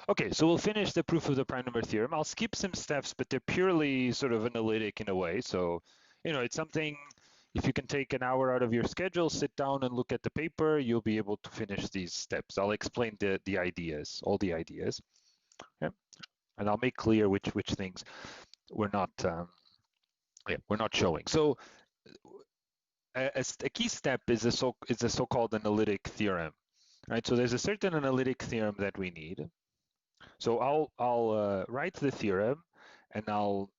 Okay, so we'll finish the proof of the prime number theorem. I'll skip some steps, but they're purely sort of analytic in a way. So, it's something, if you can take an hour out of your schedule, sit down and look at the paper, you'll be able to finish these steps. I'll explain the ideas, all the ideas. Okay? And I'll make clear which things we're not showing. So a key step is a so-called analytic theorem. Right? So there's a certain analytic theorem that we need. So I'll write the theorem, and I'll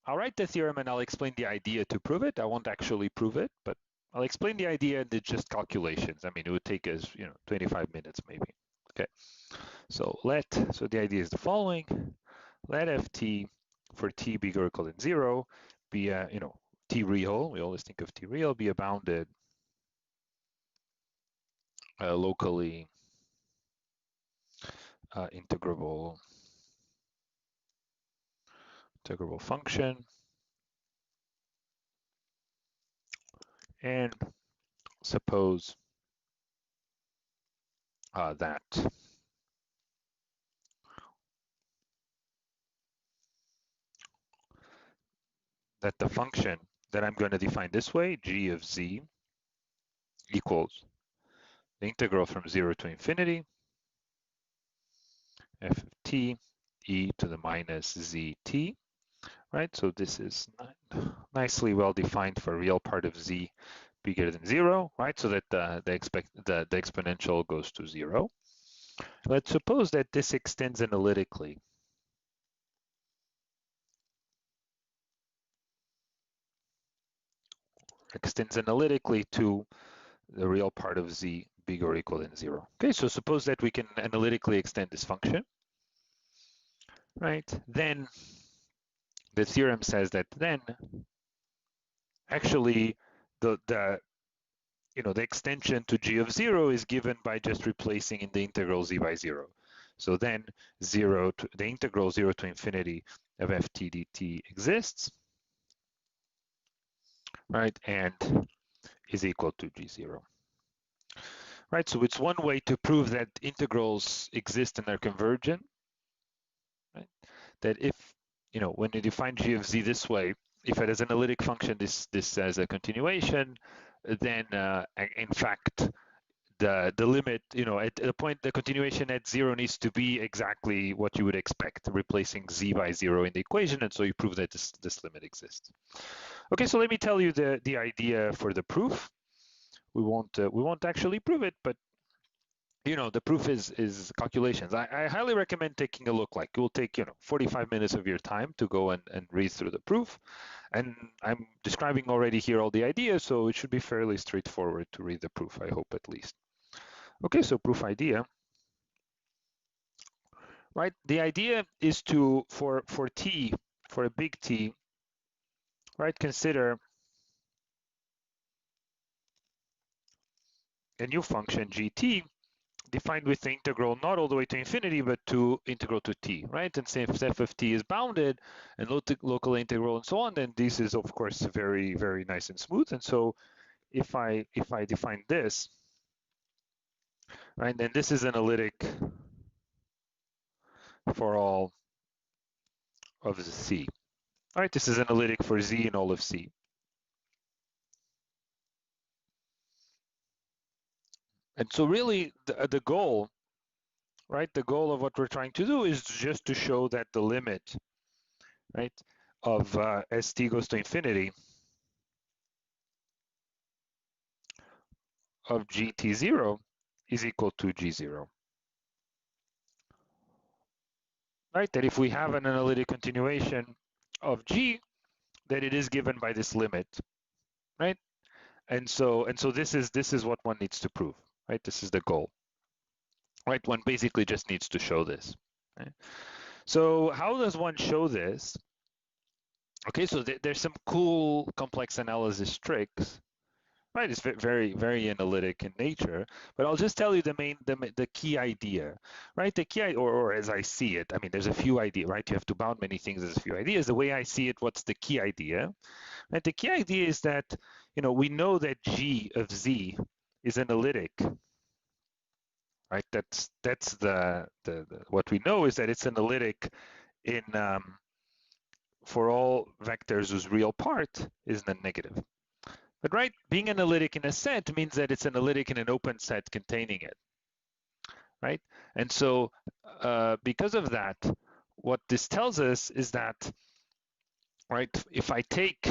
write the theorem and I'll explain the idea to prove it. I won't actually prove it, but I'll explain the idea and it's just calculations. I mean, it would take us 25 minutes maybe. Okay. So the idea is the following: let ft for t bigger or equal than 0 be a t real. We always think of t real, be a bounded locally integrable function, and suppose that the function that I'm going to define this way, g of z, equals the integral from 0 to infinity f of t e to the minus zt, right? So this is nicely well defined for a real part of z bigger than 0, right? So that the exponential goes to 0. Let's suppose that this extends analytically. To the real part of z bigger or equal than 0. Okay, so suppose that we can analytically extend this function, right? Then the theorem says that then actually the extension to g of 0 is given by just replacing in the integral z by 0. So then the integral 0 to infinity of ft dt exists, right? And is equal to g0. Right, so it's one way to prove that integrals exist and are convergent. Right? That if, when you define g of z this way, if it has an analytic function, this as a continuation, then in fact, the limit, at the point, the continuation at 0 needs to be exactly what you would expect, replacing z by 0 in the equation, and so you prove that this limit exists. Okay, so let me tell you the idea for the proof. We won't actually prove it, but the proof is calculations. I highly recommend taking a look. Like, it will take 45 minutes of your time to go and read through the proof, and I'm describing already here all the ideas, so it should be fairly straightforward to read the proof, I hope, at least. Okay, so proof idea, right? The idea is to for t, for a big T, right, consider a new function gt defined with the integral not all the way to infinity, but to integral to t, right? And since f of t is bounded and local integral and so on, then this is of course very, very nice and smooth. And so if I define this, right, then this is analytic for all of c. All right, this is analytic for z in all of c. And so really the goal, right, the goal of what we're trying to do is just to show that the limit, right, of as t goes to infinity of gt0 is equal to g0. Right, that if we have an analytic continuation of g, that it is given by this limit, right? And so this is what one needs to prove, right? This is the goal, right? One basically just needs to show this. Right? So how does one show this? Okay, so there's some cool complex analysis tricks. Right, it's very, very analytic in nature, but I'll just tell you the key idea, right? The key, or as I see it, I mean, there's a few ideas, right? You have to bound many things as a few ideas. The way I see it, what's the key idea? Right, the key idea is that, we know that g of z is analytic right? That's what we know is that it's analytic in for all vectors whose real part is non-negative. But right, being analytic in a set means that it's analytic in an open set containing it, right? And so because of that, what this tells us is that, right, if I take,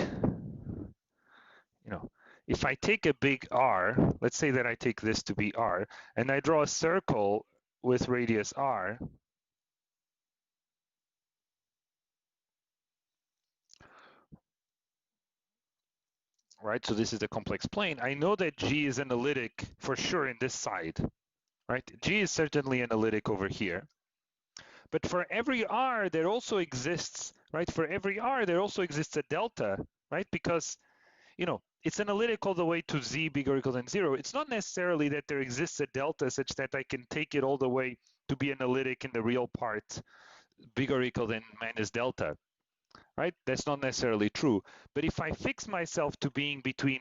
if I take a big R, let's say that I take this to be R, and I draw a circle with radius R, right? So this is the complex plane. I know that G is analytic for sure in this side, right? G is certainly analytic over here. But for every R, there also exists, right? For every R, there also exists a delta, right? Because, it's analytic all the way to Z bigger or equal than 0. It's not necessarily that there exists a delta such that I can take it all the way to be analytic in the real part, bigger or equal than minus delta, right? That's not necessarily true. But if I fix myself to being between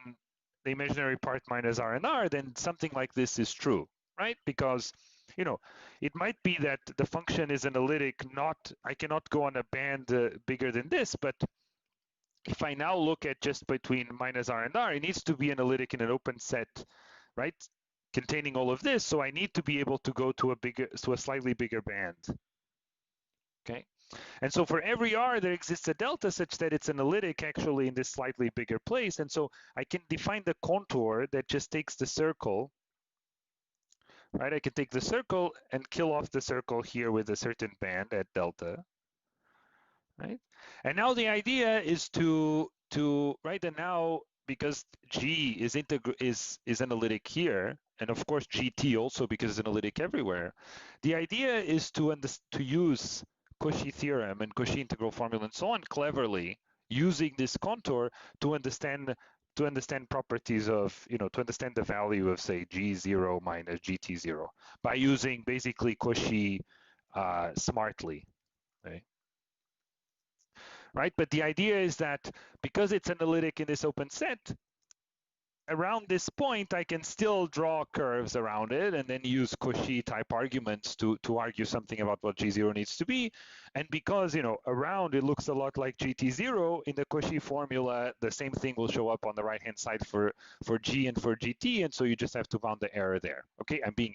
the imaginary part minus R and R, then something like this is true, right? Because, it might be that the function is analytic, I cannot go on a band bigger than this, but if I now look at just between minus R and R, it needs to be analytic in an open set, right? Containing all of this, so I need to be able to go to a slightly bigger band, okay? And so for every R, there exists a delta such that it's analytic actually in this slightly bigger place. And so I can define the contour that just takes the circle, right? I can take the circle and kill off the circle here with a certain band at delta, right? And now the idea is right, and now because G is analytic here, and of course GT also because it's analytic everywhere, the idea is to use Cauchy theorem and Cauchy integral formula and so on cleverly, using this contour to understand properties of, to understand the value of, say, G0 minus GT0 by using basically Cauchy smartly, right? Right? But the idea is that because it's analytic in this open set, around this point, I can still draw curves around it and then use Cauchy type arguments to argue something about what G0 needs to be. And because, around it looks a lot like GT0, in the Cauchy formula, the same thing will show up on the right-hand side for G and for GT. And so you just have to bound the error there. Okay, I'm being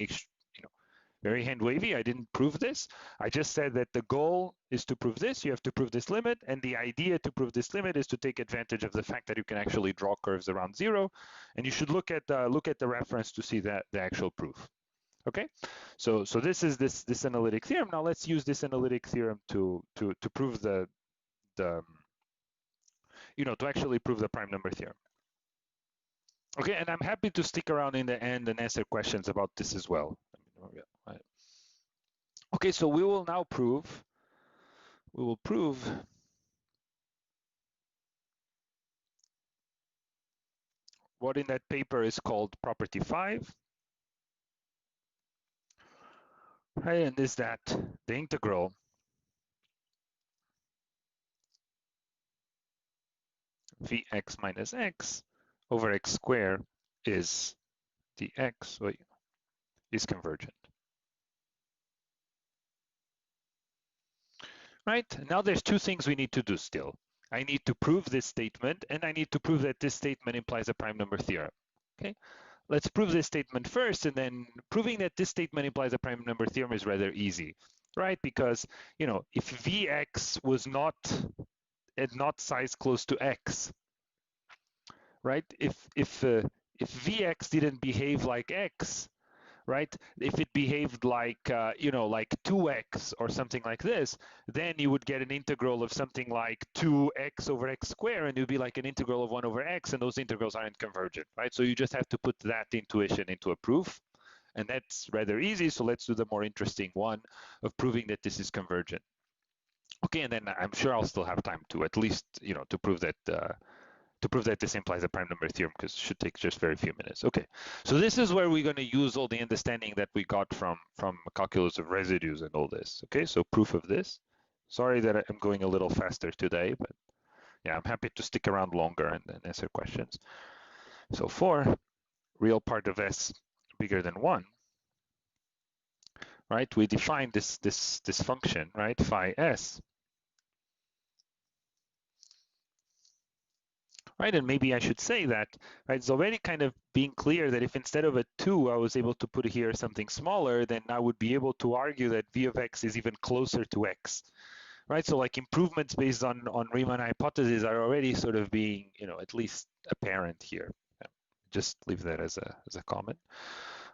very hand wavy. I didn't prove this. I just said that the goal is to prove this. You have to prove this limit. And the idea to prove this limit is to take advantage of the fact that you can actually draw curves around 0. And you should look at the reference to see that the actual proof. Okay, so this is this analytic theorem. Now let's use this analytic theorem to prove to actually prove the prime number theorem. Okay, and I'm happy to stick around in the end and answer questions about this as well. Okay, so we will prove what in that paper is called property 5. Right, and is that the integral Vx minus x over x squared is dx is convergent. Right, now there's two things we need to do still. I need to prove this statement, and I need to prove that this statement implies a prime number theorem. Okay, let's prove this statement first, and then proving that this statement implies a prime number theorem is rather easy, right? Because, if Vx was not size close to x, right? If Vx didn't behave like x, right? If it behaved like, like 2x or something like this, then you would get an integral of something like 2x over x squared, and it would be like an integral of 1 over x, and those integrals aren't convergent, right? So you just have to put that intuition into a proof, and that's rather easy. So let's do the more interesting one of proving that this is convergent. Okay, and then I'm sure I'll still have time to at least, to prove that this implies a prime number theorem, because it should take just very few minutes. Okay, so this is where we're going to use all the understanding that we got from calculus of residues and all this. Okay, so proof of this. Sorry that I'm going a little faster today, but yeah, I'm happy to stick around longer and answer questions. So for real part of S bigger than 1, right? We define this function, right? Phi s, right? And maybe I should say that, right? It's already kind of being clear that if instead of a 2, I was able to put here something smaller, then I would be able to argue that v of x is even closer to x, right? So like improvements based on Riemann hypotheses are already sort of being, at least apparent here. Just leave that as a comment.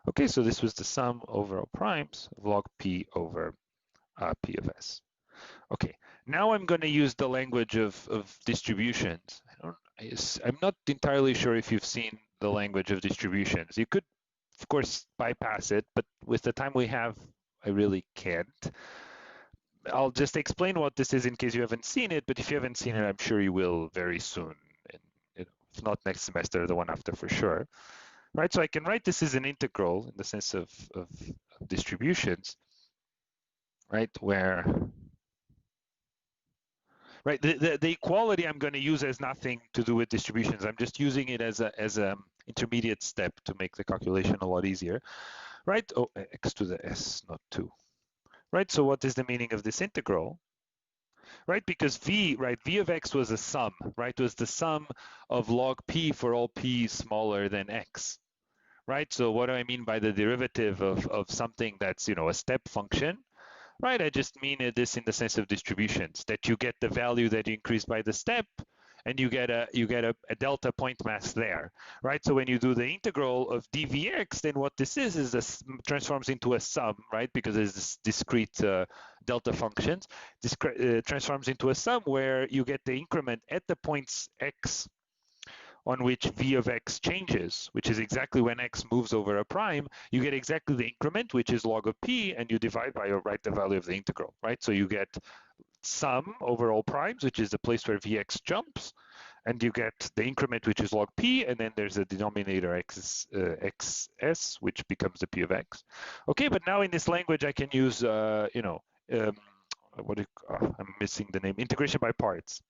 Okay, so this was the sum over all primes of log p over p of s. Okay, now I'm going to use the language of distributions. I'm not entirely sure if you've seen the language of distributions. You could, of course, bypass it, but with the time we have, I really can't. I'll just explain what this is in case you haven't seen it, but if you haven't seen it, I'm sure you will very soon. And if not next semester, the one after for sure. Right, so I can write this as an integral in the sense of distributions, right, where right the equality I'm going to use has nothing to do with distributions. I'm just using it as a intermediate step to make the calculation a lot easier, right? Oh, x to the s, not 2, right? So what is the meaning of this integral? Right, because v of x was a sum, right? Was the sum of log p for all p smaller than x, right? So what do I mean by the derivative of something that's, a step function? Right, I just mean this in the sense of distributions, that you get the value that you increase by the step, and you get a delta point mass there, right? So when you do the integral of dvx, then what this is this transforms into a sum, right? Because there's this discrete delta functions. This transforms into a sum where you get the increment at the points x on which v of x changes, which is exactly when x moves over a prime, you get exactly the increment, which is log of p, and you divide by or write the value of the integral, right? So you get sum over all primes, which is the place where vx jumps, and you get the increment, which is log p, and then there's a denominator xs, which becomes the p of x. Okay, but now in this language, I can use, I'm missing the name, integration by parts,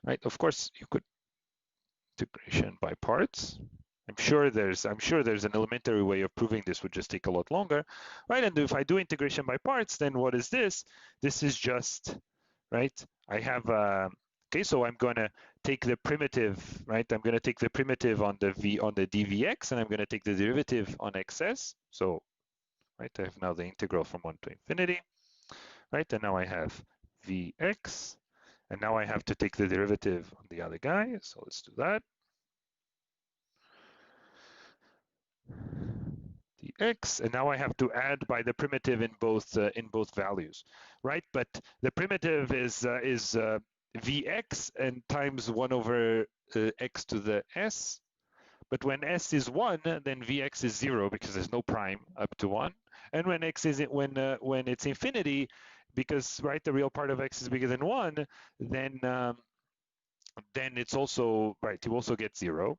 right? Of course, you could integration by parts. I'm sure there's an elementary way of proving this, would just take a lot longer, right? And if I do integration by parts, then what is this? This is just, right? I have, okay, so I'm gonna take the primitive, right? I'm gonna take the primitive on the dvx, and I'm gonna take the derivative on xs. So, right, I have now the integral from 1 to infinity, right? And now I have vx, and now I have to take the derivative on the other guy. So let's do that. dx, and now I have to add by the primitive in both values, right? But the primitive is vx and times 1 over x to the s. But when s is 1, then vx is 0 because there's no prime up to 1. And when x is when it's infinity, because right the real part of x is bigger than 1, then it's also right. You also get 0.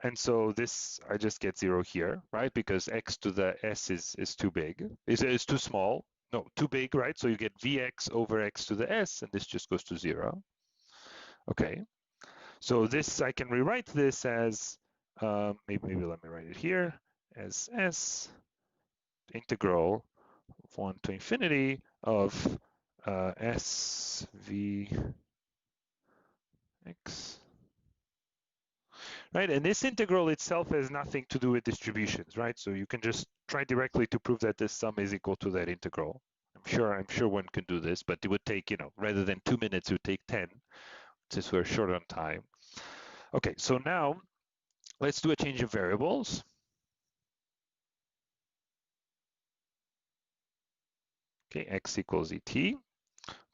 And so this, I just get 0 here, right? Because x to the s is too big, is too small. No, too big, right? So you get vx over x to the s, and this just goes to 0. Okay, so this, I can rewrite this as, maybe let me write it here, as s integral of 1 to infinity of s v x. Right, and this integral itself has nothing to do with distributions, right? So you can just try directly to prove that this sum is equal to that integral. I'm sure one can do this, but it would take, rather than 2 minutes, it would take 10, since we're short on time. Okay, so now let's do a change of variables. Okay, x equals et.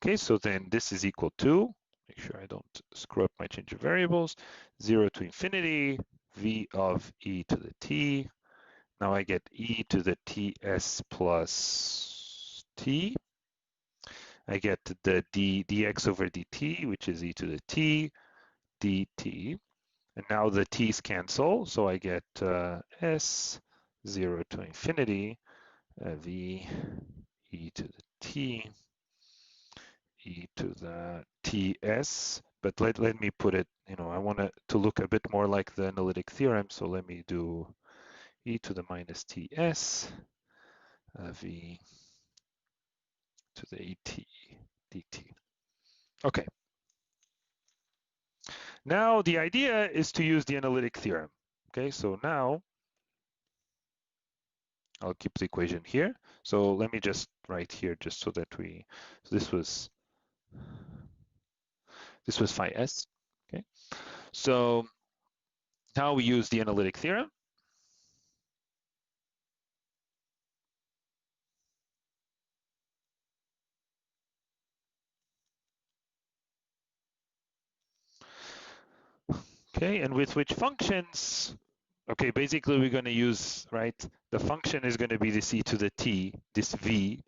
Okay, so then this is equal to, make sure I don't screw up my change of variables, 0 to infinity, v of e to the t. Now I get e to the ts plus t. I get the dx over dt, which is e to the t dt. And now the t's cancel, so I get s 0 to infinity, v e to the t, e to the ts. But let me put it, I want it to look a bit more like the analytic theorem, so let me do e to the minus ts v to the et dt. Okay. Now the idea is to use the analytic theorem. Okay, so now I'll keep the equation here. So let me just write here just so that so this was phi s. Okay, so now we use the analytic theorem. Okay, and with which functions, okay, basically we're going to use, right, the function is going to be this e to the t, this v,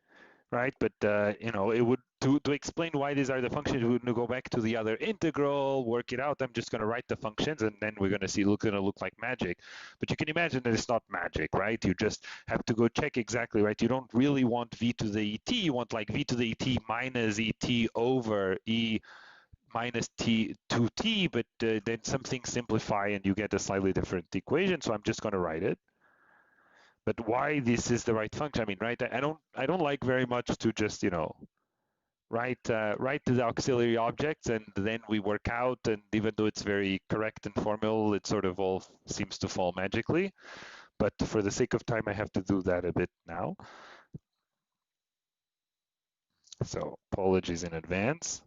right? But you know, it would to explain why these are the functions, we would go back to the other integral, work it out. I'm just going to write the functions, and then we're going to see it's going to look like magic. But you can imagine that it's not magic, right? You just have to go check exactly, right? You don't really want v to the et. You want like v to the et minus et over e minus t to t, but then some things simplify and you get a slightly different equation. So I'm just going to write it. But why this is the right function? I mean, right? I don't like very much to just, you know, write the auxiliary objects and then we work out. And even though it's very correct and formal, it sort of all seems to fall magically. But for the sake of time, I have to do that a bit now. So apologies in advance.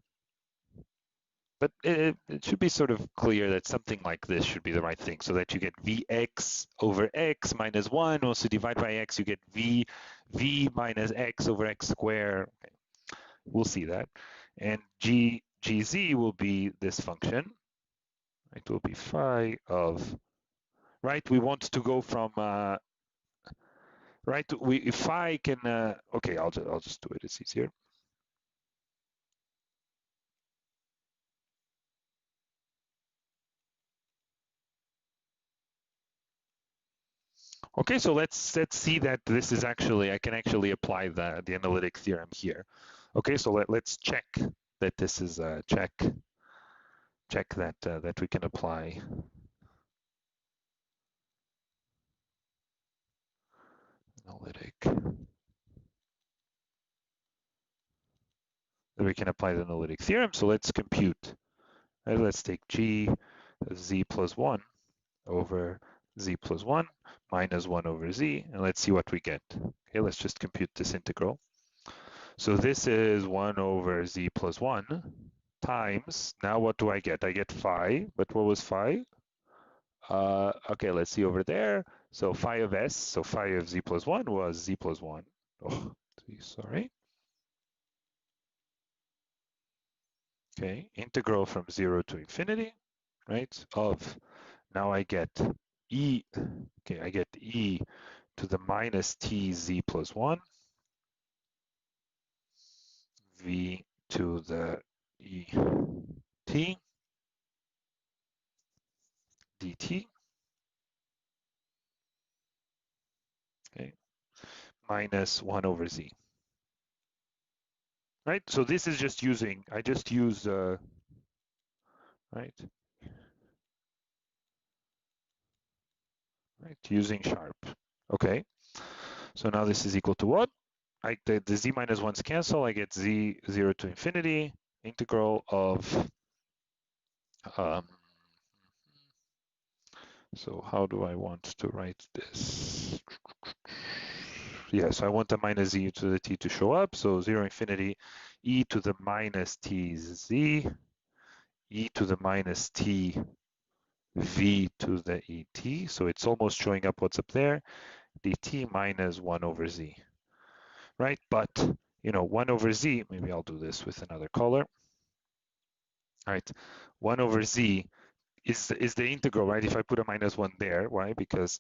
But it should be sort of clear that something like this should be the right thing, so that you get Vx over x minus 1. Also divide by x, you get V minus x over x squared. Okay. We'll see that. And gz will be this function. It will be phi of, right? We want to go from, right? If phi can, okay, I'll just do it. It's easier. Okay, so let's see that this is actually, I can actually apply the analytic theorem here. Okay, so let's check that this is check that that we can apply analytic, that we can apply the analytic theorem. So let's compute. Right, let's take g of z plus 1 over z plus 1 minus 1 over z, and let's see what we get. Okay, let's just compute this integral. So this is 1 over z plus 1 times, now what do I get? I get phi, but what was phi? Okay, let's see over there. So phi of s, so phi of z plus 1 was z plus 1. Oh, sorry. Okay, integral from 0 to infinity, right, of, now I get e, okay, I get e to the minus t z plus 1, v to the e t dt, okay, minus 1 over z. Right, so this is just using, I just use, right, using sharp. Okay, so now this is equal to what? The z minus 1's cancel, I get z 0 to infinity, integral of, um, so how do I want to write this? Yeah, so I want the minus z to the t to show up, so 0 infinity e to the minus t z, e to the minus t v to the et, so it's almost showing up what's up there, dt minus 1 over z, right? But, you know, 1 over z, maybe I'll do this with another color. All right, 1 over z is the integral, right? If I put a minus 1 there, why? Because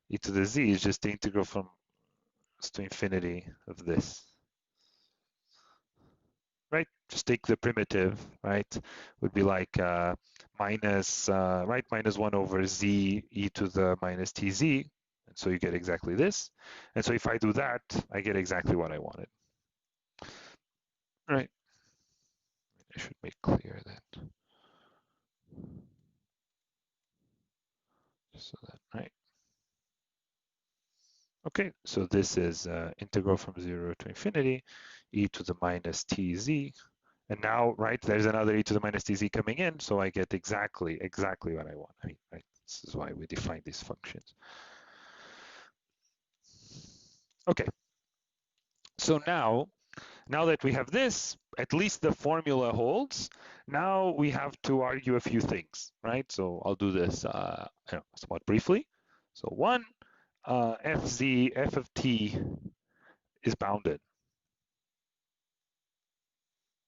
e to the z is just the integral from to infinity of this, right? Just take the primitive, right? Would be like minus, right, minus 1 over z e to the minus tz. And so you get exactly this. And so if I do that, I get exactly what I wanted. All right. I should make clear that. So that, right? Okay, so this is integral from 0 to infinity, e to the minus tz. And now, right, there's another e to the minus tz coming in, so I get exactly what I want. I mean, right, this is why we define these functions. Okay, so now that we have this, at least the formula holds. Now we have to argue a few things, right? So I'll do this somewhat briefly. So one, f of t is bounded.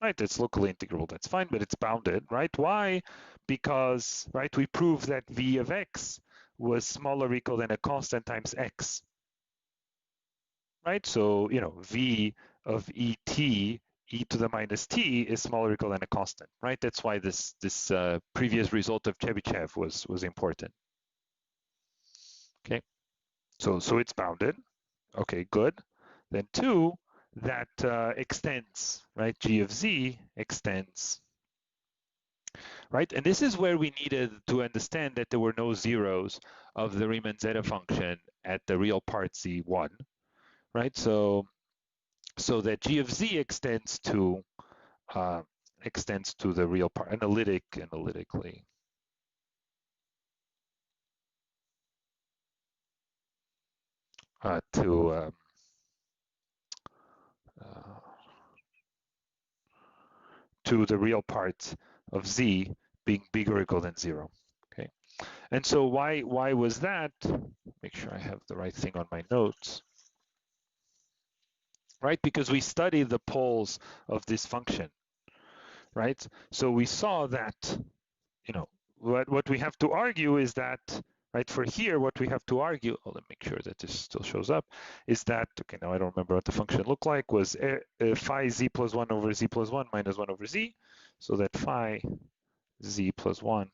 Right, it's locally integrable, that's fine, but it's bounded, right? Why? Because, right, we proved that v of x was smaller or equal than a constant times x, right? So, v of et, e to the minus t is smaller or equal than a constant, right? That's why this previous result of Chebyshev was important. Okay, so it's bounded. Okay, good. Then two, that extends, right? G of z extends. Right, and this is where we needed to understand that there were no zeros of the Riemann zeta function at the real part z1, right? So that g of z extends to the real part analytically. To the real part of z being bigger or equal than 0. Okay, and so why was that? Make sure I have the right thing on my notes. Right, because we studied the poles of this function, right? So we saw that, what we have to argue is that, right, for here, what we have to argue, let me make sure that this still shows up, is that, okay, now I don't remember what the function looked like, was phi z plus 1 over z plus 1 minus 1 over z, so that phi z plus 1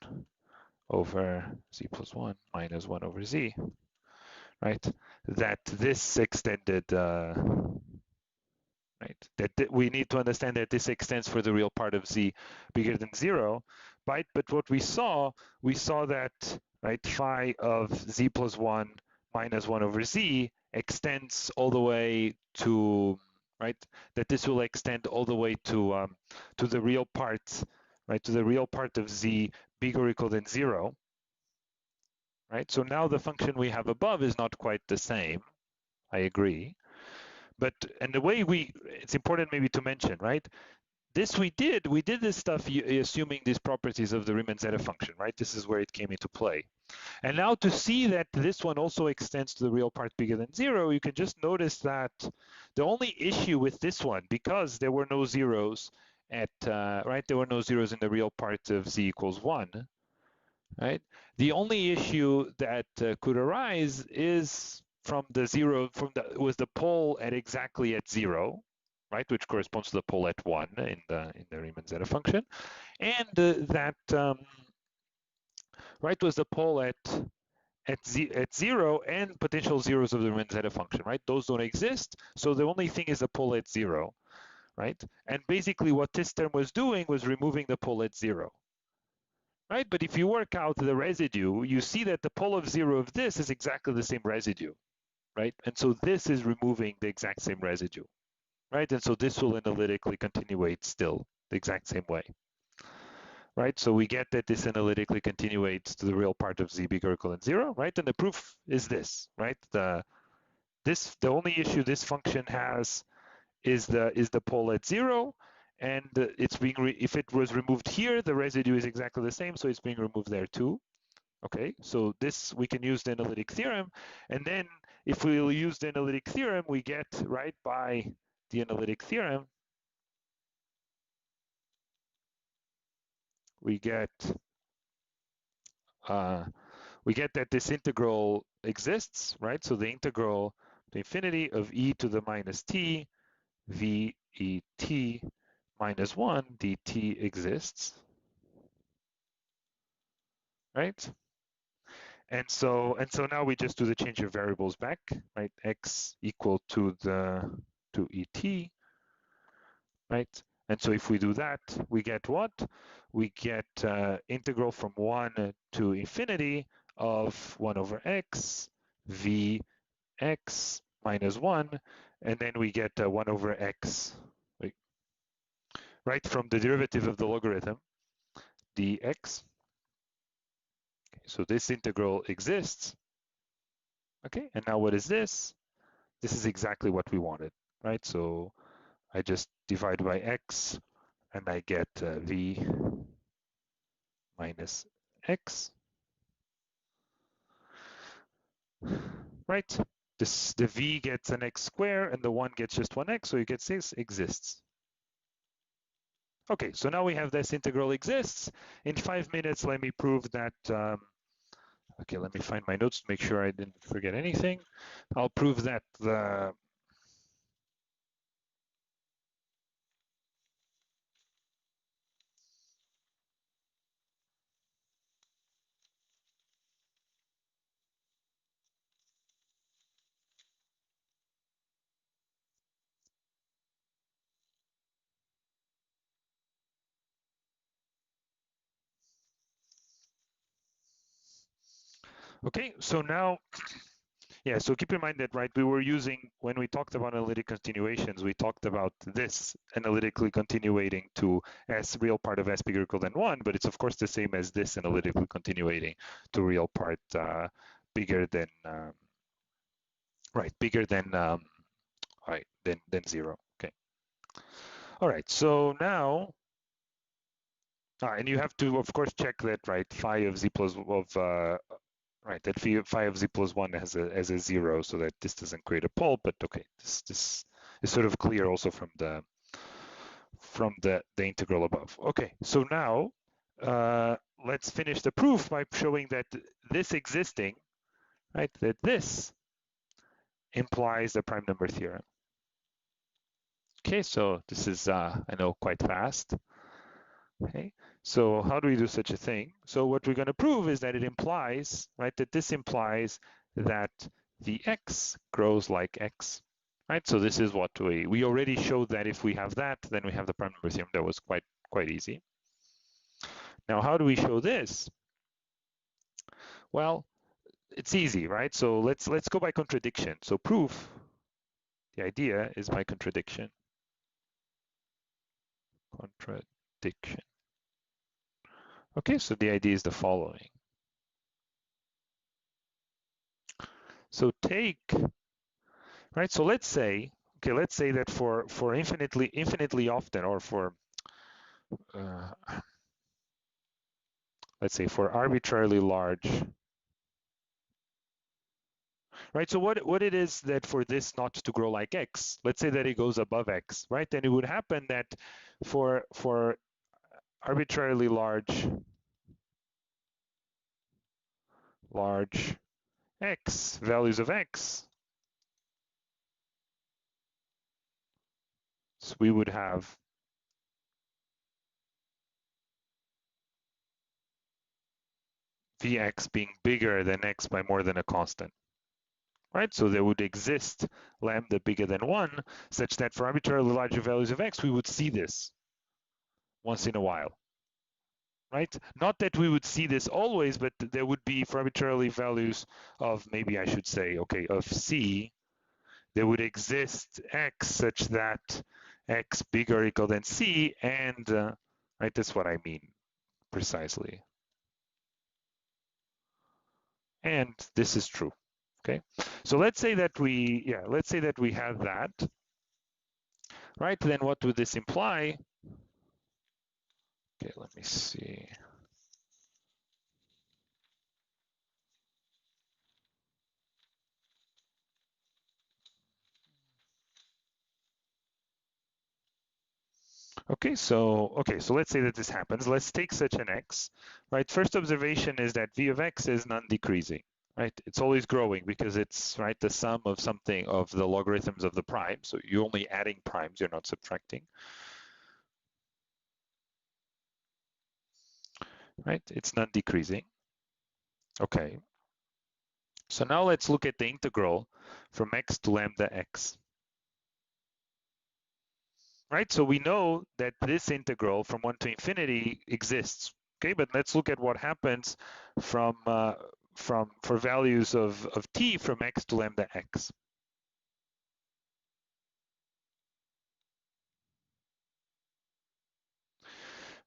over z plus 1 minus 1 over z, right? That this extended, right? That we need to understand that this extends for the real part of z bigger than 0, right? But what we saw that, right, phi of z plus 1 minus 1 over z extends all the way to, right, that this will extend all the way to the real part, right, to the real part of z bigger or equal than 0, right? So now the function we have above is not quite the same. I agree. But, and the way it's important maybe to mention, right? We did this stuff assuming these properties of the Riemann zeta function, right? This is where it came into play. And now to see that this one also extends to the real part bigger than 0, you can just notice that the only issue with this one, because there were no zeros at, right, there were no zeros in the real part of z equals 1, right? The only issue that could arise is from the zero, was the pole at exactly at 0, right, which corresponds to the pole at 1 in the Riemann zeta function, and that right, was the pole at 0 and potential zeros of the Riemann zeta function, right? Those don't exist, so the only thing is the pole at 0, right? And basically what this term was doing was removing the pole at 0. Right, but if you work out the residue, you see that the pole of 0 of this is exactly the same residue, right? And so this is removing the exact same residue, right? And so this will analytically continuate still the exact same way, right? So we get that this analytically continuates to the real part of z bigger or equal than 0, right? And the proof is this, right? The only issue this function has is the pole at 0, and it's being if it was removed here, the residue is exactly the same, so it's being removed there too. Okay, so this we can use the analytic theorem, and then if we use the analytic theorem, we get, right, by the analytic theorem, we get that this integral exists, right? So the integral to infinity of e to the minus t v e t minus 1 dt exists, right? And so now we just do the change of variables back, right? X equal to et, right? And so if we do that, we get what? We get integral from 1 to infinity of 1 over x v x minus 1, and then we get 1 over x, right, from the derivative of the logarithm, dx. So this integral exists. Okay, and now what is this? This is exactly what we wanted, right? So I just divide by x, and I get v minus x, right? The v gets an x squared, and the 1 gets just 1x, so you get this exists. Okay, so now we have this integral exists. In 5 minutes, let me prove that. Okay, let me find my notes to make sure I didn't forget anything. I'll prove that the okay, so now, yeah, so keep in mind that, right, we were using, when we talked about analytic continuations, we talked about this analytically continuating to s real part of s bigger or equal than 1, but it's of course the same as this analytically continuating to real part bigger than, right, bigger than, right, than 0, okay. All right, so now, and you have to, of course, check that, right, phi of z plus of right, that phi of z plus 1 has a 0, so that this doesn't create a pole, but okay, this is sort of clear also from the integral above. Okay, so now let's finish the proof by showing that this existing, right, that this implies the prime number theorem. Okay, so this is, I know, quite fast. Okay, so how do we do such a thing? So what we're going to prove is that it implies, right, that this implies that the x grows like x, right? So this is what we already showed that if we have that, then we have the prime number theorem. That was quite easy. Now, how do we show this? Well, it's easy, right? So let's go by contradiction. So proof, the idea is by contradiction. Contradiction. Okay, so the idea is the following. So take, right, so let's say, okay, let's say that for infinitely often, or for, let's say for arbitrarily large, right, so what it is that for this not to grow like x, let's say that it goes above x, right, then it would happen that for arbitrarily large x, values of x, so we would have Vx being bigger than x by more than a constant, right? So there would exist lambda bigger than 1, such that for arbitrarily larger values of x, we would see this once in a while, right? Not that we would see this always, but there would be, for arbitrarily values of, maybe I should say, okay, of c, there would exist x such that x bigger or equal than c, and, right, that's what I mean precisely. And this is true, okay? So let's say that let's say that we have that, right? Then what would this imply? Okay, let me see. Okay, so let's say that this happens. Let's take such an x, right? First observation is that v of x is non-decreasing, right? It's always growing because it's, right, the sum of something of the logarithms of the prime. So you're only adding primes, you're not subtracting, right? It's non-decreasing. Okay. So now let's look at the integral from x to lambda x. Right, so we know that this integral from 1 to infinity exists. Okay, but let's look at what happens from for values of t from x to lambda x.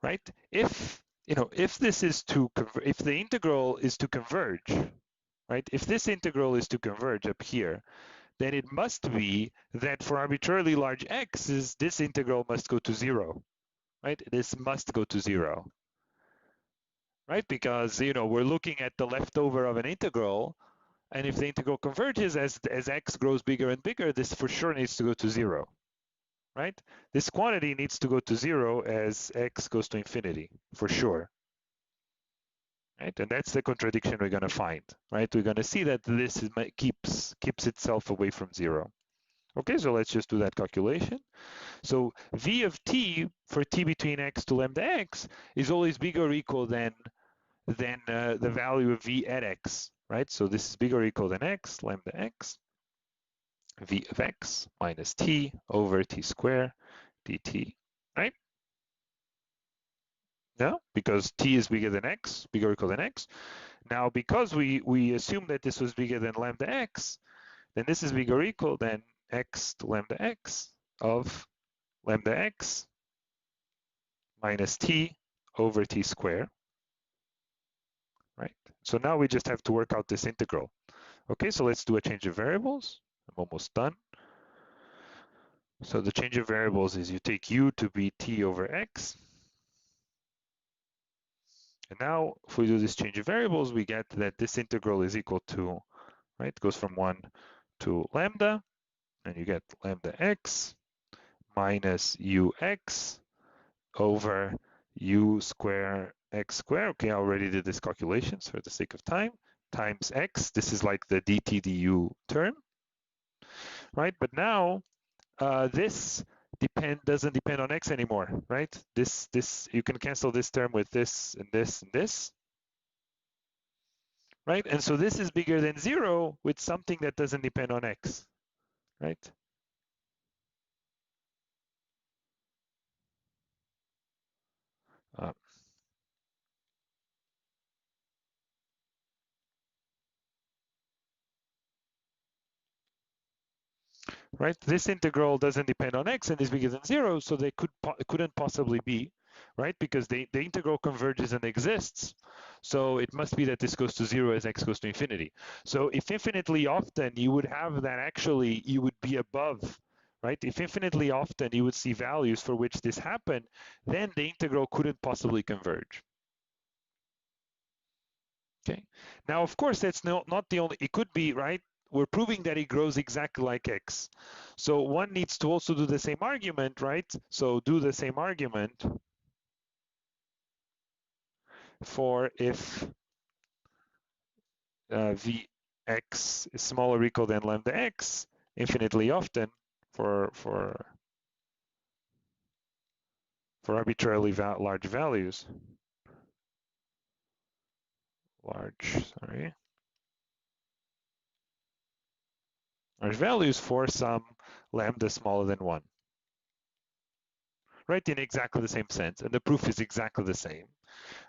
Right? If this is if the integral is to converge, right? If this integral is to converge up here, then it must be that for arbitrarily large x's, this integral must go to 0, right? This must go to 0, right? Because we're looking at the leftover of an integral, and if the integral converges as x grows bigger and bigger, this for sure needs to go to 0, right? This quantity needs to go to 0 as x goes to infinity, for sure. Right? And that's the contradiction we're going to find, right? We're going to see that this keeps itself away from 0. Okay, so let's just do that calculation. So v of t for t between x to lambda x is always bigger or equal than the value of v at x, right? So this is bigger or equal than x, lambda x, v of x minus t over t squared dt, right? No, because t is bigger than x, bigger or equal than x. Now, because we assume that this was bigger than lambda x, then this is bigger or equal than x to lambda x of lambda x minus t over t squared, right? So now we just have to work out this integral. Okay, so let's do a change of variables. I'm almost done. So the change of variables is you take u to be t over x. And now if we do this change of variables, we get that this integral is equal to, right, it goes from 1 to lambda, and you get lambda x minus ux over u square x square. Okay, I already did this calculations for the sake of time, times x. This is like the dt du term, right? But now this doesn't depend on x anymore, right? This you can cancel this term with this and this and this, right? And so this is bigger than 0 with something that doesn't depend on x, right? Right? This integral doesn't depend on x and is bigger than 0, so they couldn't possibly be, right? Because the integral converges and exists. So it must be that this goes to 0 as x goes to infinity. So if infinitely often you would have that actually you would be above, right? If infinitely often you would see values for which this happened, then the integral couldn't possibly converge. Okay. Now, of course, that's not the only, it could be, right? We're proving that it grows exactly like x. So one needs to also do the same argument, right? So do the same argument for if Vx is smaller or equal than lambda x infinitely often for arbitrarily large values. Large values for some lambda smaller than 1. Right, in exactly the same sense. And the proof is exactly the same,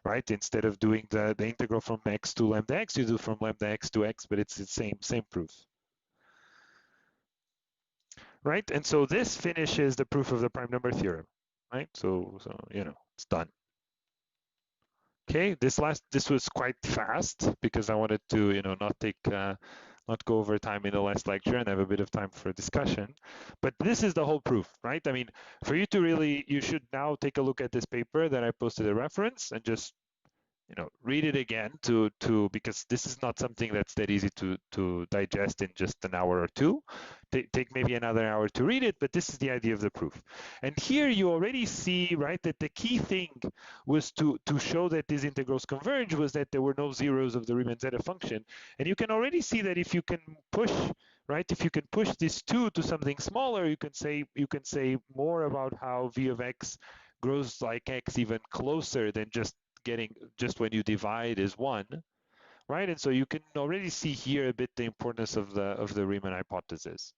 right? Instead of doing the integral from x to lambda x, you do from lambda x to x, but it's the same proof. Right, and so this finishes the proof of the prime number theorem, right? So it's done. Okay, this was quite fast because I wanted to not go over time in the last lecture and have a bit of time for discussion. But this is the whole proof, right? I mean, for you to really, you should now take a look at this paper that I posted a reference and just read it again because this is not something that's that easy to digest in just an hour or two. Take maybe another hour to read it, but this is the idea of the proof. And here you already see, right, that the key thing was to show that these integrals converge was that there were no zeros of the Riemann-Zeta function. And you can already see that if you can push, right, if you can push this 2 to something smaller, you can say more about how v of x grows like x even closer than just when you divide is 1, right? And so you can already see here a bit the importance of the Riemann hypothesis,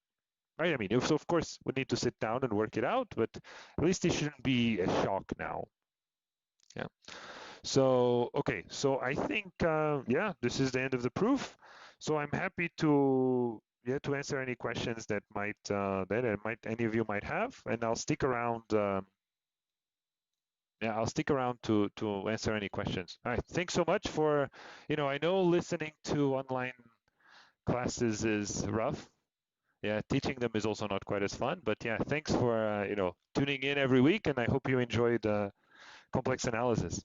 right? I mean, of course, we need to sit down and work it out, but at least it shouldn't be a shock now. Yeah. So, okay, so I think, yeah, this is the end of the proof. So I'm happy to, yeah, to answer any questions that any of you might have, and I'll stick around. Yeah, I'll stick around to answer any questions. All right, thanks so much for, I know listening to online classes is rough. Yeah, teaching them is also not quite as fun, but yeah, thanks for, tuning in every week, and I hope you enjoyed complex analysis.